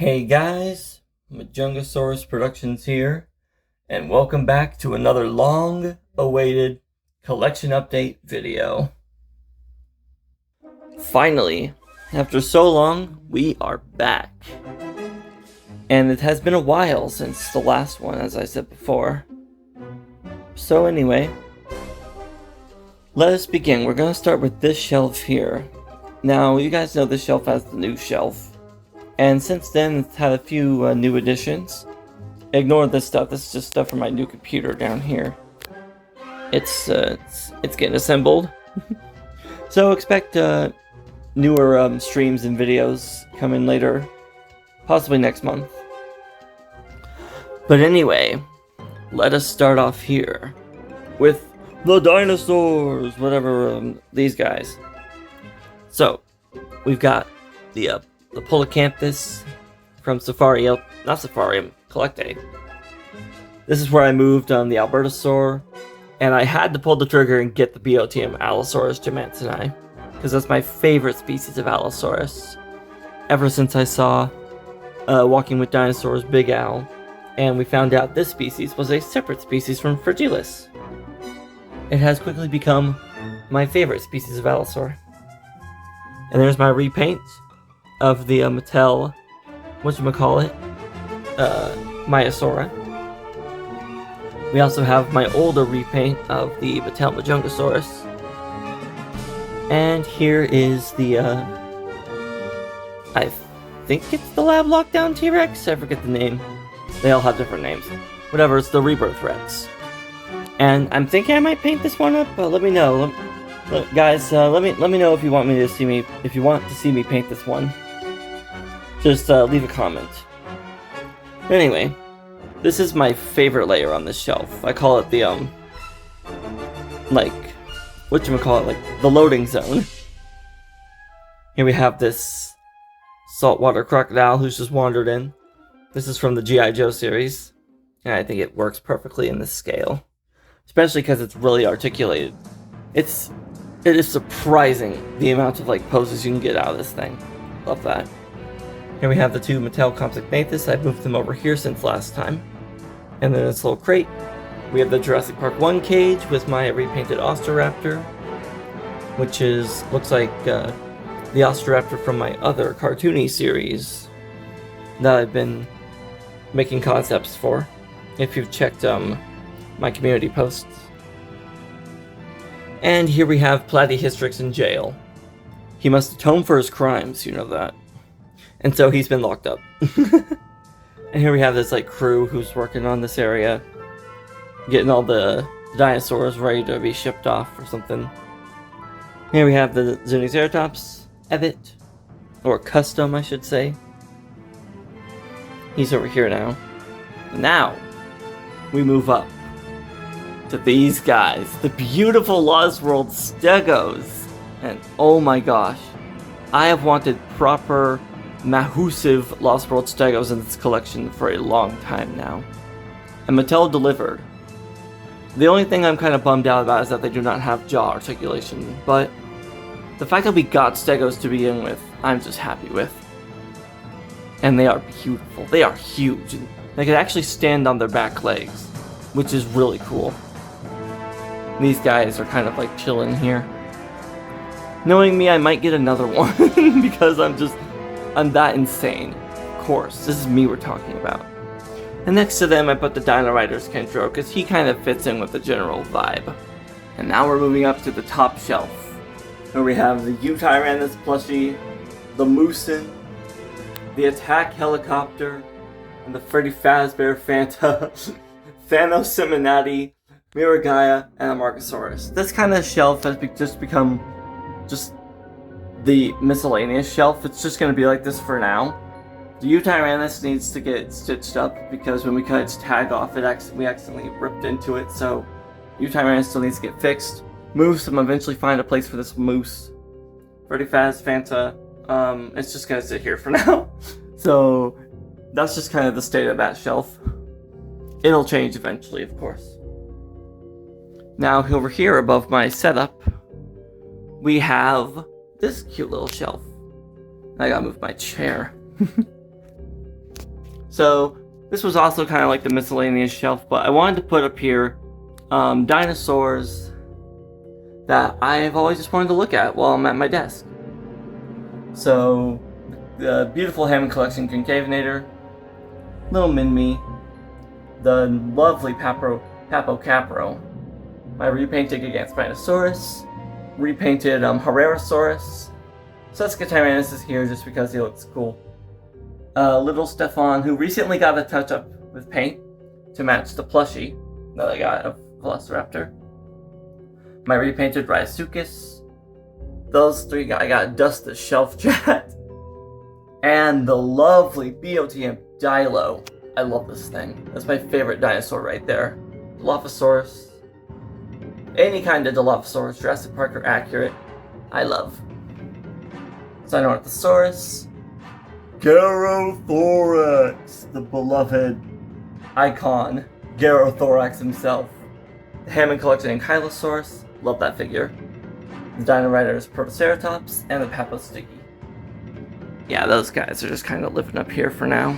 Hey guys, Majungasaurus Productions here, and welcome back to another long-awaited collection update video. Finally, after so long, we are back. And it has been a while since the last one, as I said before. So anyway, let us begin. We're going to start with this shelf here. Now, you guys know this shelf has the new shelf. And since then, it's had a few new additions. Ignore this stuff. This is just stuff from my new computer down here. It's getting assembled. So expect newer streams and videos coming later, possibly next month. But anyway, let us start off here with the dinosaurs, whatever these guys. So we've got the Polacanthus from Safarium Collectate. This is where I moved on the Albertosaur, and I had to pull the trigger and get the Botium Allosaurus jamansoni, because that's my favorite species of Allosaurus, ever since I saw Walking with Dinosaurs Big Al, and we found out this species was a separate species from Fragilis. It has quickly become my favorite species of Allosaur. And there's my repaint of the Mattel, Maiasaura. We also have my older repaint of the Mattel Majungasaurus. And here is the, I think it's the Lab Lockdown T-Rex? I forget the name. They all have different names. Whatever, it's the Rebirth Rex. And I'm thinking I might paint this one up, but let me know. Guys, let me know if you want to see me paint this one. Just leave a comment. But anyway, this is my favorite layer on this shelf. I call it the like the loading zone. Here we have this saltwater crocodile who's just wandered in. This is from the G.I. Joe series, and I think it works perfectly in this scale, especially because it's really articulated. It is surprising the amount of poses you can get out of this thing. Love that. Here we have the two Mattel Compsognathus. I've moved them over here since last time. And then this little crate, we have the Jurassic Park 1 cage with my repainted Osteraptor, which looks like the Osteraptor from my other cartoony series that I've been making concepts for, if you've checked my community posts. And here we have Platyhystrix in jail. He must atone for his crimes, you know that. And so he's been locked up. And here we have this crew who's working on this area, getting all the dinosaurs ready to be shipped off or something. Here we have the Zuniceratops, Evet, or Custom, I should say. He's over here now. Now, we move up to these guys, the beautiful Lost World Stegos. And oh my gosh, I have wanted proper massive Lost World Stegos in this collection for a long time now, and Mattel delivered. The only thing I'm kind of bummed out about is that they do not have jaw articulation, but the fact that we got Stegos to begin with, I'm just happy with. And they are beautiful. They are huge. They can actually stand on their back legs, which is really cool. These guys are kind of chilling here. Knowing me, I might get another one because I'm that insane. Of course, this is me we're talking about. And next to them, I put the Dino Riders Kentro because he kind of fits in with the general vibe. And now we're moving up to the top shelf, where we have the Utayrannus plushie, the Moosin, the Attack Helicopter, and the Freddy Fazbear Fanta, Thanos Miragaia, and a Margosaurus. This kind of shelf has just become the miscellaneous shelf. It's just going to be like this for now. The Utayrannus needs to get stitched up because when we cut its tag off, we accidentally ripped into it, so Utayrannus still needs to get fixed. Moose, I'm eventually find a place for this Moose. Freddy Faz, Fanta, it's just going to sit here for now. So that's just kind of the state of that shelf. It'll change eventually, of course. Now over here above my setup, we have this cute little shelf. I gotta move my chair. So this was also kind of like the miscellaneous shelf, but I wanted to put up here dinosaurs that I've always just wanted to look at while I'm at my desk. So the beautiful Hammond Collection Concavenator, Little Minmi, the lovely Papo Capro, my repainted Gigantospinosaurus, repainted Herrerasaurus. Susquetyranus is here just because he looks cool. Little Stefan, who recently got a touch-up with paint to match the plushie that I got of Velociraptor. My repainted Rhizosuchus. Those three, I got Dust the Shelf Chat. And the lovely BOTM Dilo. I love this thing. That's my favorite dinosaur right there. Dilophosaurus. Any kind of Dilophosaurus, Jurassic Park or accurate, I love. Sinornithosaurus. Garothorax, the beloved icon. Garothorax himself. The Hammond Collection Ankylosaurus, love that figure. The Dino Riders Protoceratops, and the Paposticky. Yeah, those guys are just kind of living up here for now.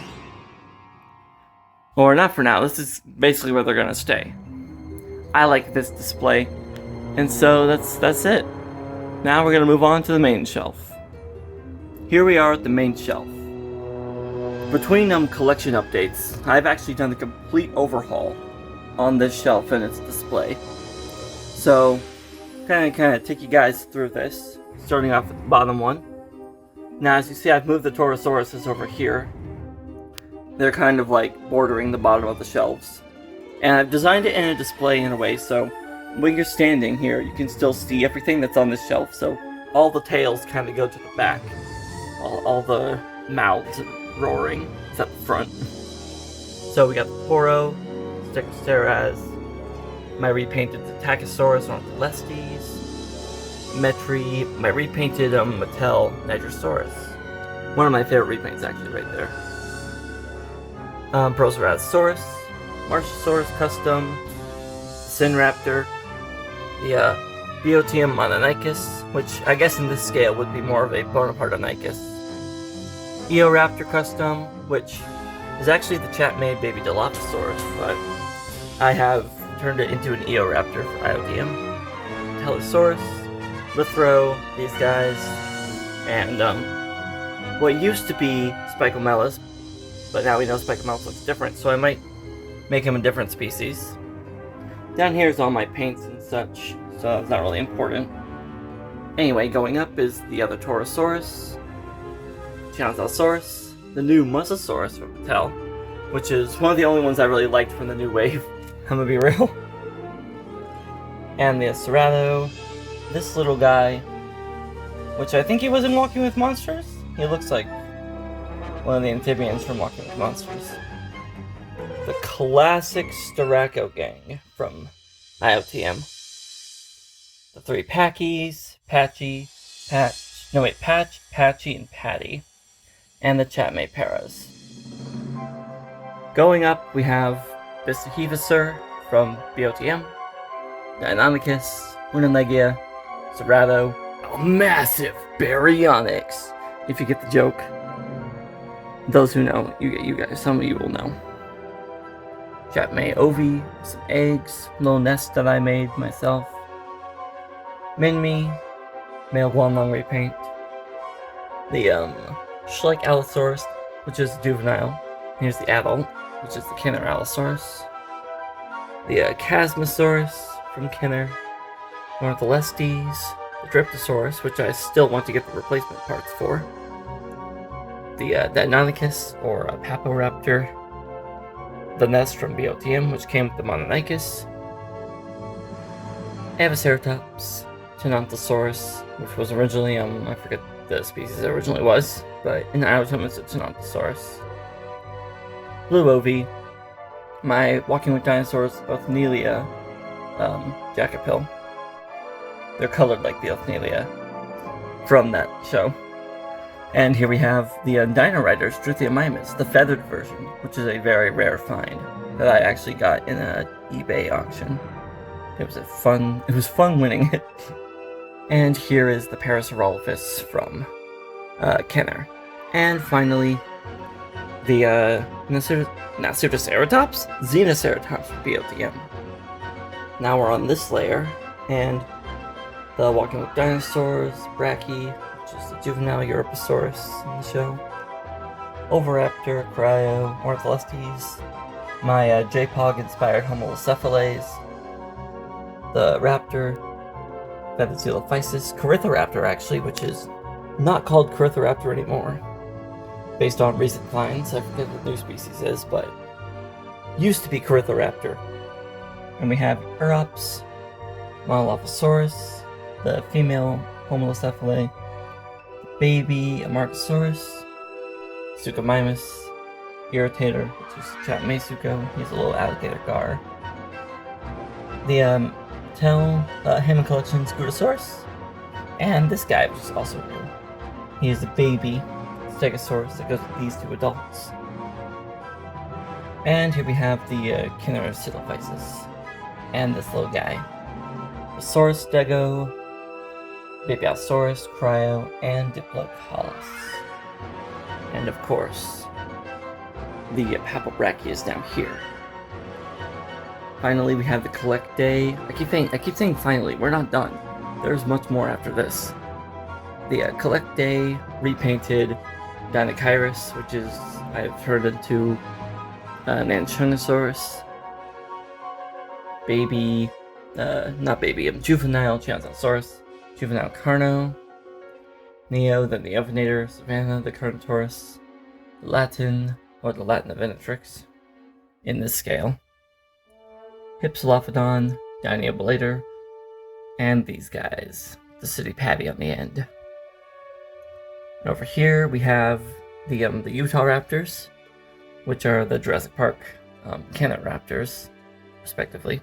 Or not for now, this is basically where they're gonna stay. I like this display, and so that's it. Now we're gonna move on to the main shelf. Here we are at the main shelf. Between collection updates, I've actually done a complete overhaul on this shelf and its display. So, kind of take you guys through this, starting off at the bottom one. Now, as you see, I've moved the Taurosauruses over here. They're kind of like bordering the bottom of the shelves. And I've designed it in a display in a way so when you're standing here, you can still see everything that's on this shelf. So all the tails kind of go to the back. All the mouths roaring is at the front. So we got the Poro, Stegosteraz, my repainted Tachysaurus ornitholestes, Metri, my repainted Mattel Nigrosaurus. One of my favorite repaints actually right there. Proceratosaurus, Marshalosaurus Custom, Sinraptor, the Biotium Mononicus, which I guess in this scale would be more of a Bonapartonicus. Eoraptor Custom, which is actually the chat-made baby Dilophosaurus, but I have turned it into an Eoraptor for IODM. Telesaurus, Lithro, these guys, and what used to be Spicomelus, but now we know Spicomelus looks different, so I might make him a different species. Down here is all my paints and such, so it's not really important. Anyway, going up is the other Torosaurus, Tyrannosaurus, the new Mosasaurus from Mattel, which is one of the only ones I really liked from the new wave. I'm gonna be real. And the Cerado, this little guy, which I think he was in Walking with Monsters? He looks like one of the amphibians from Walking with Monsters. The classic Styraco gang from IOTM. The three Packies, Patchy, Patch, Patchy, and Patty. And the Chatmate Paras. Going up, we have Bistoheavisur from BOTM, Deinonychus, Unalegia, Cerado, a massive Baryonyx, if you get the joke. Those who know, you guys, some of you will know. Chatmate Ovi, some eggs, little nest that I made myself. Minmi, male Guanlong repaint. The Schleich Allosaurus, which is the juvenile. Here's the adult, which is the Kenner Allosaurus. The Chasmosaurus from Kenner. Ornitholestes, the Dryptosaurus, which I still want to get the replacement parts for. The Deinonychus, or Paporaptor. The nest from BOTM, which came with the Mononicus. Avaceratops, Tenontosaurus, which was originally, I forget the species it originally was, but in IOTM it's a Tenontosaurus. Blue Ovi, my Walking with Dinosaurs Othnielia Jacopil. They're colored like the Othnielia from that show. And here we have the Dino Riders Struthiomimus, the feathered version, which is a very rare find that I actually got in an eBay auction. It was fun winning it. And here is the Parasaurolophus from Kenner. And finally, the Nasutoceratops? Xenoceratops for BOTM. Now we're on this layer, and the Walking with Dinosaurs, Brachy, which is the juvenile Europasaurus in the show, Oviraptor, Cryo, Ornitholestes, my J-Pog inspired Homolocephalase, the Raptor, Vethicillophysis, Corythoraptor actually, which is not called Corythoraptor anymore, based on recent finds. I forget what the new species is, but used to be Corythoraptor. And we have Urops, Monolophosaurus, the female Homolocephalae, the baby Amarchosaurus, Suchomimus, Irritator, which is Chatmaysuko, he's a little alligator gar. The Hammond Collection's Glutosaurus, and this guy, which is also new. He is a baby Stegosaurus that goes with these two adults. And here we have the Kinnerosilophysis, and this little guy. The Saurus Stego, Baby Allosaurus, Cryo, and Diplodocus. And of course, the Papalbrachia is down here. Finally, we have the Collect Day. I keep saying finally, we're not done. There's much more after this. The Collect Day repainted Dinochirus, which is, I've turned into Manchungosaurus. Juvenile Tyrannosaurus, Juvenile Carno, Neo, the Neovenator, Savannah, the Carnotaurus, the Latin Venatrix, in this scale, Hypsilophodon, Diniobulator, and these guys, the City Patty on the end. And over here we have the Utah Raptors, which are the Jurassic Park Cannon Raptors, respectively.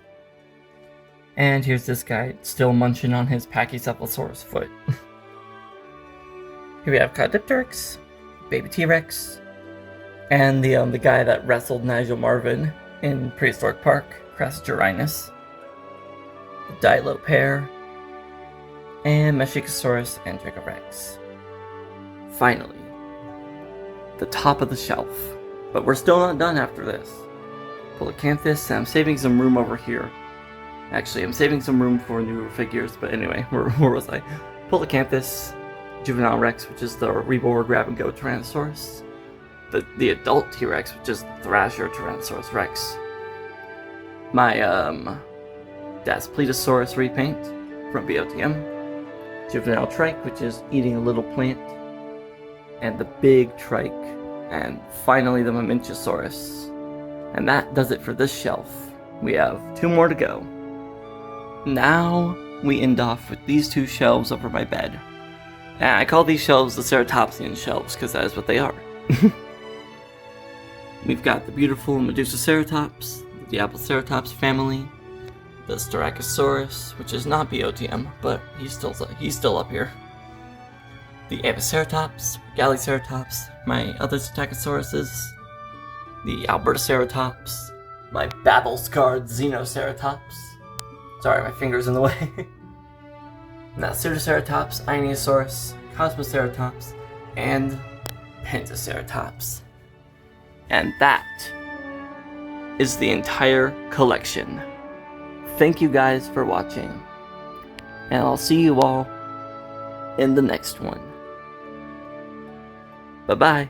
And here's this guy still munching on his Pachycephalosaurus foot. Here we have Caudipteryx, Baby T-Rex, and the guy that wrestled Nigel Marven in Prehistoric Park, Crassigyrinus, the Dilopair, and Meshicosaurus and Dracorex. Finally, the top of the shelf. But we're still not done after this. Polacanthus, and I'm saving some room over here. Actually, I'm saving some room for newer figures, but anyway, where was I? Polacanthus, Juvenile Rex, which is the Reborn Grab-and-Go Tyrannosaurus. The adult T-Rex, which is the Thrasher Tyrannosaurus Rex. My, Daspletosaurus repaint from BOTM. Juvenile Trike, which is eating a little plant. And the big Trike. And finally the Mamenchisaurus. And that does it for this shelf. We have 2 more to go. Now we end off with these 2 shelves over my bed. And I call these shelves the Ceratopsian shelves because that is what they are. We've got the beautiful Medusaceratops, the Diabloceratops family, the Styracosaurus, which is not BOTM, but he's still up here. The Aviceratops, Galliceratops, my other Psittacosauruses, the Albertoceratops, my battle-scarred Xenoceratops. Sorry, my finger's in the way. Nasutoceratops, Ionosaurus, Cosmoceratops, and Pentaceratops. And that is the entire collection. Thank you guys for watching, and I'll see you all in the next one. Bye-bye.